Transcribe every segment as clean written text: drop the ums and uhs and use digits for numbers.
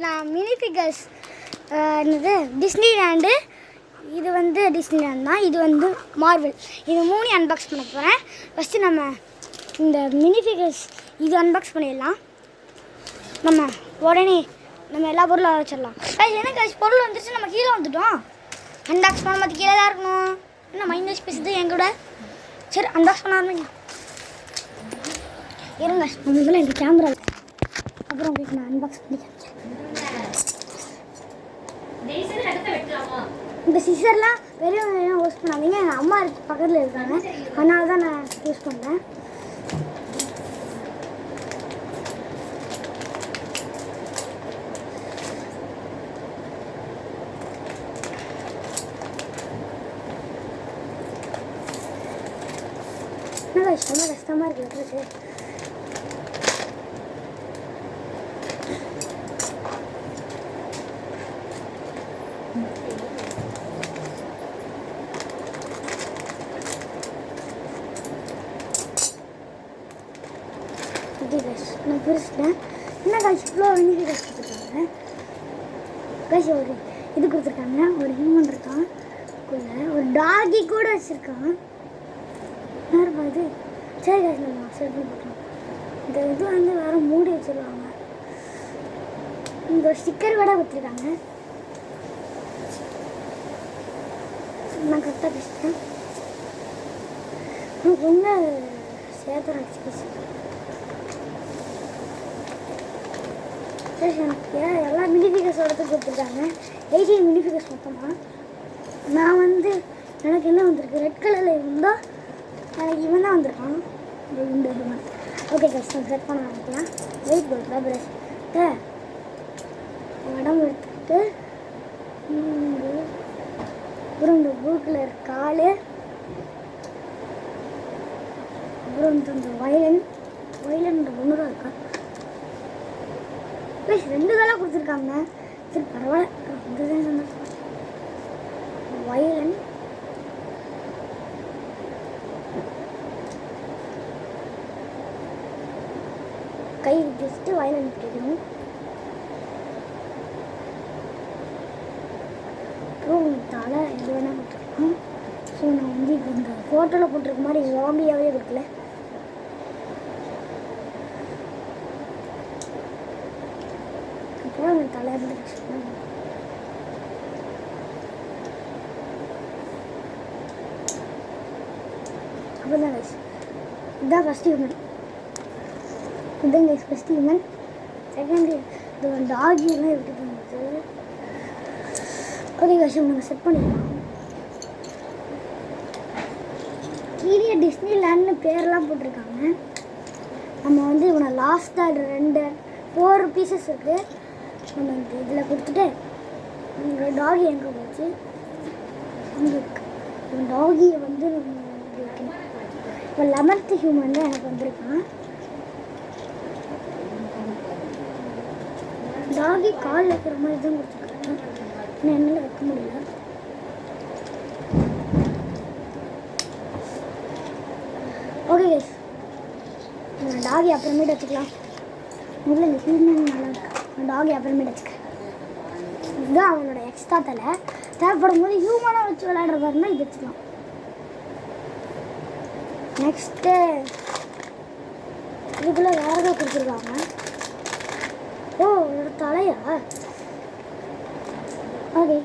நான் mini figures என்னது டிஸ்னிலேண்டு, இது வந்து டிஸ்னிலேண்ட் தான், இது வந்து மார்வெல். இது மூணு அன்பாக்ஸ் பண்ண போகிறேன். ஃபஸ்ட்டு நம்ம இந்த மினி ஃபிகர்ஸ் இது அன்பாக்ஸ் பண்ணிடலாம். நம்ம உடனே நம்ம எல்லா பொருளும் வச்சிடலாம். என்ன பொருள் வந்துருச்சு, நம்ம கீழே வந்துட்டோம். அன்பாக்ஸ் பண்ண மாதிரி கீழே தான் இருக்கணும். என்ன மைனஸ் பேசுது என் கூட. சரி அன்பாக்ஸ் பண்ண ஆரம்பிங்க. இருங்க முதல்ல இந்த கேமரா அப்புறம் உங்களுக்கு நான் அன்பாக்ஸ் பண்ணி காமிச்சேன். இந்த சிசர்லாம் பெரியவங்க யூஸ் பண்ணாதீங்க. எங்கள் அம்மா பக்கத்தில் இருக்காங்க, அதனால தான் நான் யூஸ் பண்ணுறேன். ரொம்ப கஷ்டமாக இருக்குது. நான் பிரிச்சிட்டேன். என்ன காய்ச்சி இவ்வளோ மினி ஃபிகர்ஸ் கொடுத்துருக்காங்க. காய்ச்சி ஒரு இது கொடுத்துருக்காங்க, ஒரு ஹியூமன் இருக்கான், ஒரு டாகி கூட வச்சுருக்கான். யாருப்பா இது? சரி காய்ச்சி நம்ம செட் பண்ணி போட்டோம். இந்த இது வந்து வேறு மூடி வச்சுருவாங்க. இங்கே ஒரு ஸ்டிக்கர் கூட கொடுத்துருக்காங்க. நான் கரெக்டாக பேசிட்டேன். ரொம்ப சேதம் ஆச்சு. எனக்கு எல்லா மினி ஃபிகர்ஸ் எடுத்து கொடுத்துருக்காங்க. 18 மினி ஃபிகர்ஸ் மொத்தமாக. நான் வந்து எனக்கு என்ன வந்திருக்கு, ரெட் கலரில் இருந்தால் எனக்கு இவன் தான் வந்திருக்கான். இந்த ஹியூமன். ஓகே கஷ்டம் செட் பண்ண ஆரம்பிக்கலாம். வெயிட் போட்டுடா ப்ரஷ் உடம்பு எடுத்துக்கிட்டு அப்புறம் இந்த ப்ளூ கலர் கால், அப்புறம் இந்த வயலன் ஒன்று தான் இருக்கா. ப்ளஸ் 2 காலாக கொடுத்துருக்காங்க. சரி பரவாயில்ல, இதுதான் சந்தோஷம். வயலன், கை விட்டு வயலன் பிடிக்கணும். அப்புறம் தலை எது வேணால் கொடுத்துருக்கோம். ஸோ நான் வந்து இப்போ இந்த ஃபோட்டோவில் போட்டிருக்க மாதிரி ஜாம்பியாகவே கொடுக்கல. அப்புறம் அந்த தலை அப்போதான் கைஸ் இதுதான் ஃபஸ்ட் ஹியூமன். இதுதான் கைஸ் ஃபஸ்ட் ஹியூமன். செகண்ட் இது வந்து டாகியெல்லாம் எப்படி பண்ணுறது. ஓகே கைஸ் நாங்கள் செட் பண்ணிடலாம். கீழே டிஸ்னிலேண்ட்னு பேரெலாம் போட்டிருக்காங்க. நம்ம வந்து இவனை லாஸ்ட்டாக 4 பீசஸ் இருக்குது. நம்ம இந்த இதில் கொடுத்துட்டு இந்த டாகி எங்கே போச்சு, அங்கே இருக்கு. இந்த டாகியை வந்து நம்ம வைக்கணும். இப்போ 11th ஹியூமன் தான் எனக்கு வந்திருக்கான். டாகி கால் வைக்கிற மாதிரி தான் கொடுத்துருக்காங்க. ஆனால் என்னால் வைக்க முடியல. ஓகே கைஸ் டாகி அப்புறமேட்டு வச்சுக்கலாம். முதல்ல இந்த ஹியூமன் நல்லா இருக்கு. டாகி அப்புறமேட்டு வச்சுக்கிறேன். இதுதான் அவனோட எக்ஸ்ட்ரா தலை. தேவைப்படும் போது ஹியூமனாக வச்சு விளையாடுற மாதிரினா இது வச்சுக்கலாம். நெக்ஸ்ட்டு இதுக்குள்ளே வேறு ஏதோ கொடுத்துருக்காங்க. ஓ ஒரு தலையா. ஓகே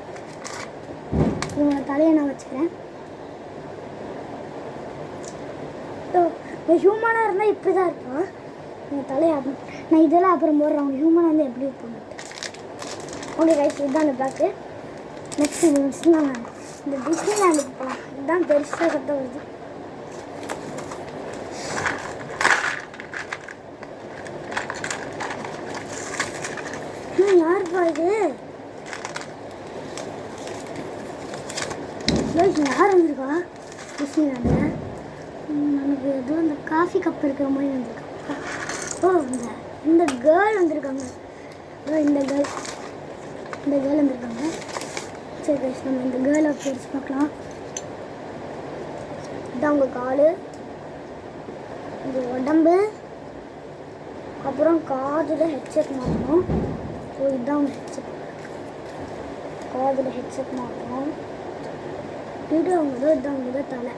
இவனோட தலையை நான் வச்சுக்கிறேன். ஹியூமனாக இருந்தால் இப்படி தான் இருப்பான். என் தலையை நான் இதெல்லாம் அப்புறம் போடுறேன். அவங்க ஹியூமன் வந்து எப்படி இருப்பாங்க. ஓகே ரைஸ் இதுதான் அந்த பேக்கு. நெக்ஸ்ட்டு நாங்கள் இந்த டிஸ்னிலேண்டுக்கு போகலாம். இதுதான் பெருசாக சத்தம் வருது. யாருப்பா இது? யார் வந்திருக்கா டிஸ்னிலேண்டில்? நமக்கு எதுவும் இந்த காஃபி கப் இருக்கிற மாதிரி வந்திருக்கா. ஓ இந்த கேர்ள் வந்திருக்காங்க. இந்த கேர்ள் வந்திருக்காங்க. சரி கைஸ் நம்ம இந்த கேர்ளை பிடிச்சி பார்க்கலாம். இதுதான் உங்கள் கால், இந்த உடம்பு, அப்புறம் காதில் ஹெட்செட் மாற்றணும். ஸோ இதுதான் ஹெட்செட். காதில் ஹெட்செட் மாட்டோம். இது அவங்க இதுதான் தலை.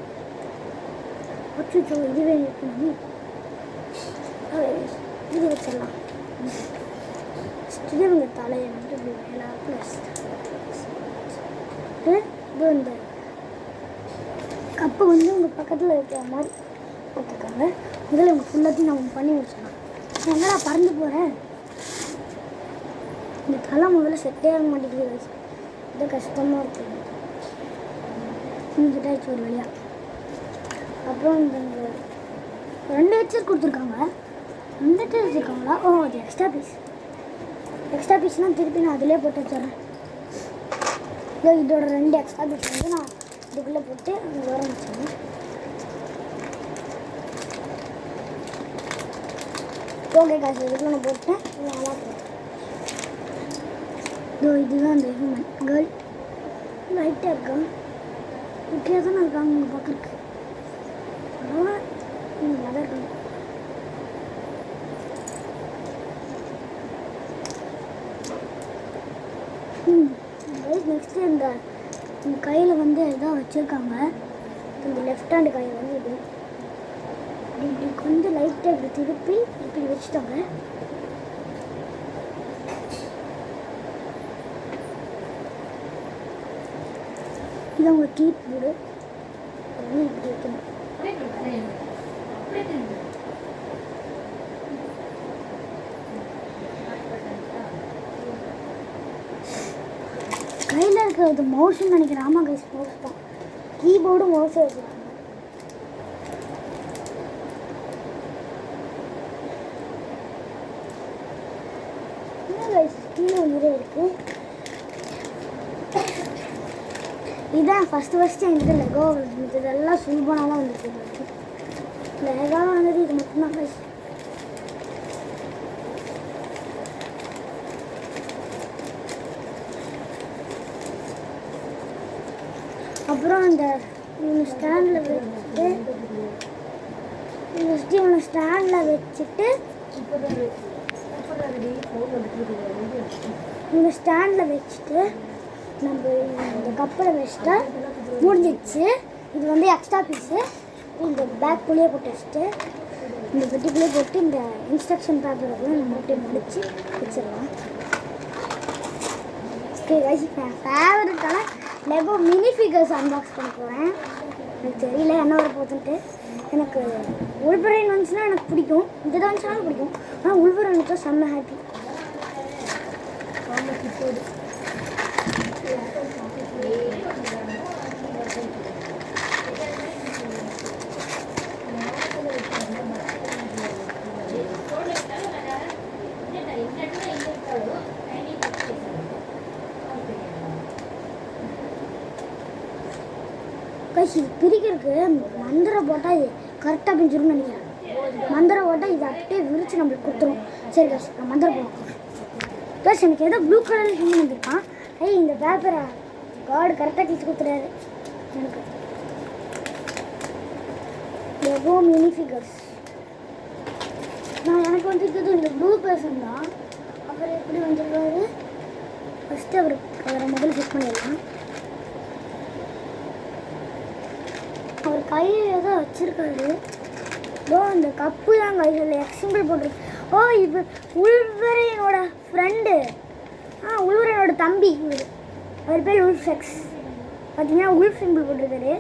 அச்சோ இதுவே இருக்கணும். இது வச்சிடலாம். இது இவங்க தலையை வந்து இப்படி மேலே ப்ளஸ் இது இந்த கப்பு வந்து உங்கள் பக்கத்தில் இருக்கிற மாதிரி கொடுத்துருக்காங்க. முதல்ல இவங்க ஃபுல்லாத்தையும் நம்ம பண்ணி வச்சிடலாம். என்னடா பறந்து போகிறேன். இந்த தலை முதல்ல செட்டே ஆக மாட்டேங்குது. இது கஷ்டமாக இருக்குது. செட்டாச்சு ஒரு வழியாக. அப்புறம் இந்த 2 ஹெட்செட் கொடுத்துருக்காங்க. 2 ஹெட்செட் வச்சுருக்காங்களா? ஓ அது எக்ஸ்ட்ரா பீஸ்னால் திருப்பி நான் அதிலே போட்டு வச்சிட்றேன். இதோட 2 எக்ஸ்ட்ரா பீஸ் வந்து நான் இதுக்குள்ளே போட்டு அங்கே வர வச்சிடுறேன். ஓகே காசு இதுக்குள்ள நான் போட்டேன். நல்லா போட்டேன். இதுதான் அந்த ஹியூமன் கேர்ள். லைட்டாக இருக்கா இப்படியே தானே இருக்காங்க உங்கள் பார்க்குறக்கு. நல்லா இருக்காங்க. நெக்ஸ்ட்டு இந்த கையில் வந்து இதாக வச்சுருக்காங்க. இந்த லெஃப்ட் ஹேண்டு கையில் வந்து இது இப்படி கொஞ்சம் லைட்டாக இப்படி திருப்பி இப்படி வச்சுட்டாங்க. இது அவங்க கீபோர்டு இப்படி வைக்கணும். கையில் இருக்கிறது மவுஸ்ன்னு நினைக்கிறேன். ஆமாம் கைஸ் மவுஸ் தான். கீபோர்டு மவுஸை வச்சுருக்காங்க. இன்னும் கைஸ் கீழே வந்துட்டே இருக்குது. இதுதான் ஃபஸ்ட்டு என்கிட்ட லெகோ இருந்துச்சு. இதெல்லாம் சுல்பனாலாம் வந்துருக்கு. லெகாலாம் வந்தது இது மட்டும்தான் கைஸ். அப்புறம் அந்த ஸ்டாண்டில் வச்சுட்டு இவனை ஸ்டாண்டில் வச்சுட்டு இவனை ஸ்டாண்டில் வச்சுட்டு நம்ம இந்த கப்பில் வச்சுட்டா முடிஞ்சிடுச்சு. இது வந்து எக்ஸ்ட்ரா பீஸு. இந்த பேக்குள்ளேயே போட்டு வச்சுட்டு இந்த பெட்டிக்குள்ளேயே போட்டு இந்த இன்ஸ்ட்ரக்ஷன் பேப்பருக்குள்ளே நம்ம மட்டும் முடிச்சு வச்சிடலாம். ஓகே கைஸ், ஃபேவரட்டான லெகோ மினி ஃபிகர்ஸ் அன்பாக்ஸ் பண்ண போகிறேன். எனக்கு தெரியல என்ன வர போகுதுன்ட்டு. எனக்கு உள்வரைன் வந்துச்சுன்னா எனக்கு பிடிக்கும். இதுதான் வந்துச்சுனாலும் பிடிக்கும். ஆனால் உள்வரைன் வந்துச்சா செம்ம ஹாப்பி. கைஸ் இது பிரிக்கிறதுக்கு மந்திரம் போட்டால் இது கரெக்டாக பிரிஞ்சிரும்னு நினைக்கிறேன். மந்திரம் போட்டால் இது அப்படியே விரித்து நம்மளுக்கு கொடுத்துரும். சரி கைஸ் நான் மந்திரம் போடுவோம். கைஸ் எனக்கு ஏதோ ப்ளூ கலரில் ஹியூமன் வந்துருக்கான். இந்த பேப்பரை கார்டு கரெக்டாக கிழிச்சு கொடுத்துறாரு எனக்கு. லெகோ மினி ஃபிகர்ஸ் எனக்கு வந்துருக்கிறது இந்த ப்ளூ பர்சன் தான். அப்புறம் எப்படி வந்துருக்காரு ஃபஸ்ட்டு அவரை முதல்ல செக் பண்ணிடலாம். அவர் கையில் ஏதோ வச்சுருக்காரு. இந்த கப்பு தான் கையில் எக்ஸ் சிம்பிள் போட்டிருக்கு. இப்போ உள்வரையனோட ஃப்ரெண்டு. உள்வரையனோட தம்பி இவர். அவர் பேர் உல்ஃப் எக்ஸ். பார்த்தீங்கன்னா உல்ஃப் சிம்பிள் போட்டிருக்காரு.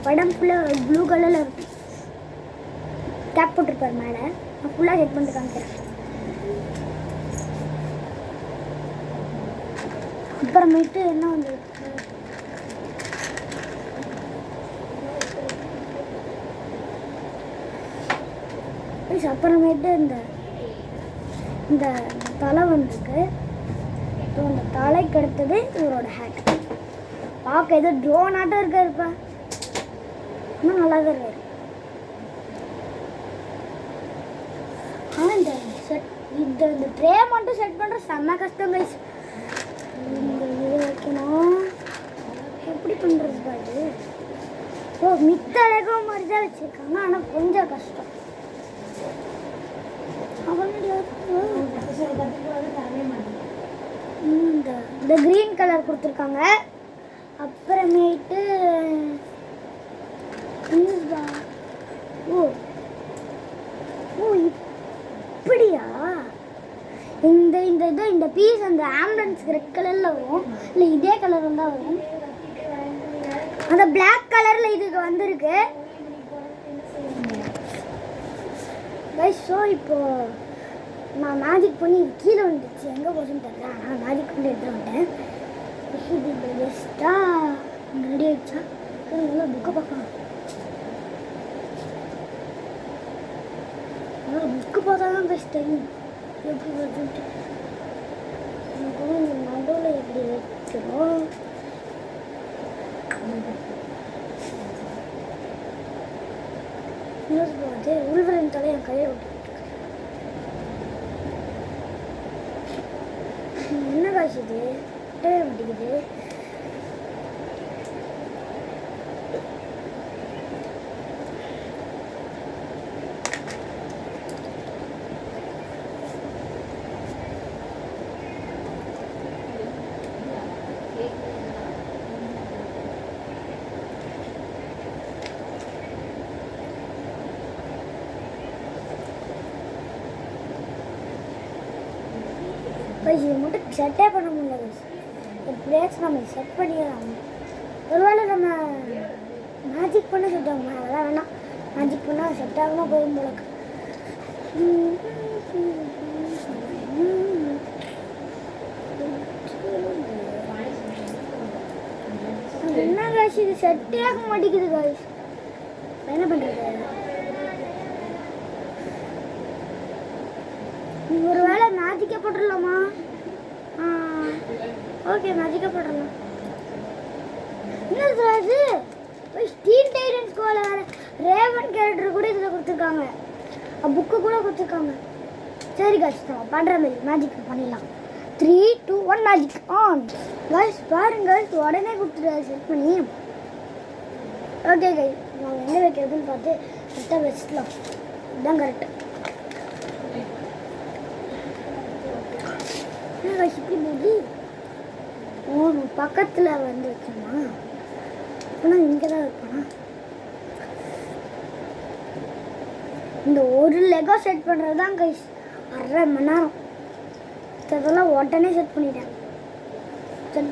படம் ஃபுல்லாக ப்ளூ கலரில் இருக்கு. கேப் போட்டிருப்பார் மேலே. நான் ஃபுல்லாக செக் பண்ணிட்டு காமிக்கிறேன். அப்புறமேட்டு என்ன வந்துருக்கு அப்புறமேட்டு இந்த தலை வந்துருக்கு. இந்த தலைக்கு அடுத்தது இவரோட ஹேட். பார்க்க ஏதோ ட்ரோன் ஆட்டம் இருக்காருப்பா. இன்னும் நல்லா தான் இருக்காரு. ஆனால் இந்த ட்ரே மட்டும் செட் பண்ணுற செம்ம கஷ்டம் கைஸ். இந்த இது வைக்கணும். எப்படி பண்ணுறது பாரு. மித்த லெகோ மாதிரி தான் வச்சுருக்காங்க. ஆனால் கொஞ்சம் கஷ்டம். அவன் இந்த க்ரீன் கலர் கொடுத்துருக்காங்க. அப்புறமேட்டு ஓ ஓ இப்படியா? இந்த பீஸ் அந்த ஆம்புலன்ஸ் ரெட் கலரில் வரும், இல்லை இதே கலர் தான் வரும். அந்த பிளாக் கலரில் இதுக்கு வந்திருக்கு கைஸ். ஸோ இப்போது நான் மேஜிக் பண்ணி கீழே வந்துடுச்சு, எங்கே போச்சுன்னு தெரியல. ஆனால் மேஜிக் பண்ணி எடுத்துகிட்டு வந்துட்டேன். இது பெஸ்ட்டாக ரெடி ஆகிடுச்சா? நல்லா புக்கை பார்க்கலாம். புக்கு பார்த்தா தான் கைஸ் தெரியும் எப்படி வருதுன்ட்டு. இந்த நடுவில் எப்படி வைக்கிறோம்? உள்வரின் தலை என் கையை விட்டு என்ன காசு இது மாட்டேங்குது. இது மட்டும் செட்டே பண்ண முடியல. எப்படியாச்சும் நம்ம செட் பண்ணிடலாம். ஒருவேளை நம்ம மேஜிக் பண்ண செட் ஆகுமா? அதெல்லாம் வேணாம். மேஜிக் பண்ணால் செட் ஆகாமல் போகும் போலக்கு. என்ன காசு இது செட்டே ஆக மாட்டேங்குது காசு. என்ன பண்ணுறது? ஒரு வேளை மேஜிக்கே போட்டுடலாமா? ஓகே மேஜிக்கே போட்டுடலாம். என்ன அது ஸ்டீல் டைட்டன்ஸ் கோல வேறு ரேவன் கேரக்டர் கூட இதில் கொடுத்துருக்காங்க, புக்கு கூட கொடுத்துருக்காங்க. சரி காய்ஸ் தான் பண்ணுற மாதிரி மேஜிக் பண்ணிடலாம். 3, 2, 1 மேஜிக் ஆன். காய்ஸ் பாருங்க உடனே கொடுத்துருக்காரு செட் பண்ணி. ஓகே காய்ஸ் நாங்கள் எங்கே வைக்கிறதுன்னு பார்த்து கரெக்டாக வச்சுக்கலாம். இதுதான் கரெக்டு. இப்படி போது பக்கத்தில் வந்து வச்சோமா? ஆனால் இங்கே தான் வைப்போனா? இந்த ஒரு லெகோ செட் பண்ணுறது தான் கைஸ் 1/2 மணி நேரம். இதெல்லாம் உடனே செட் பண்ணிட்டேன்.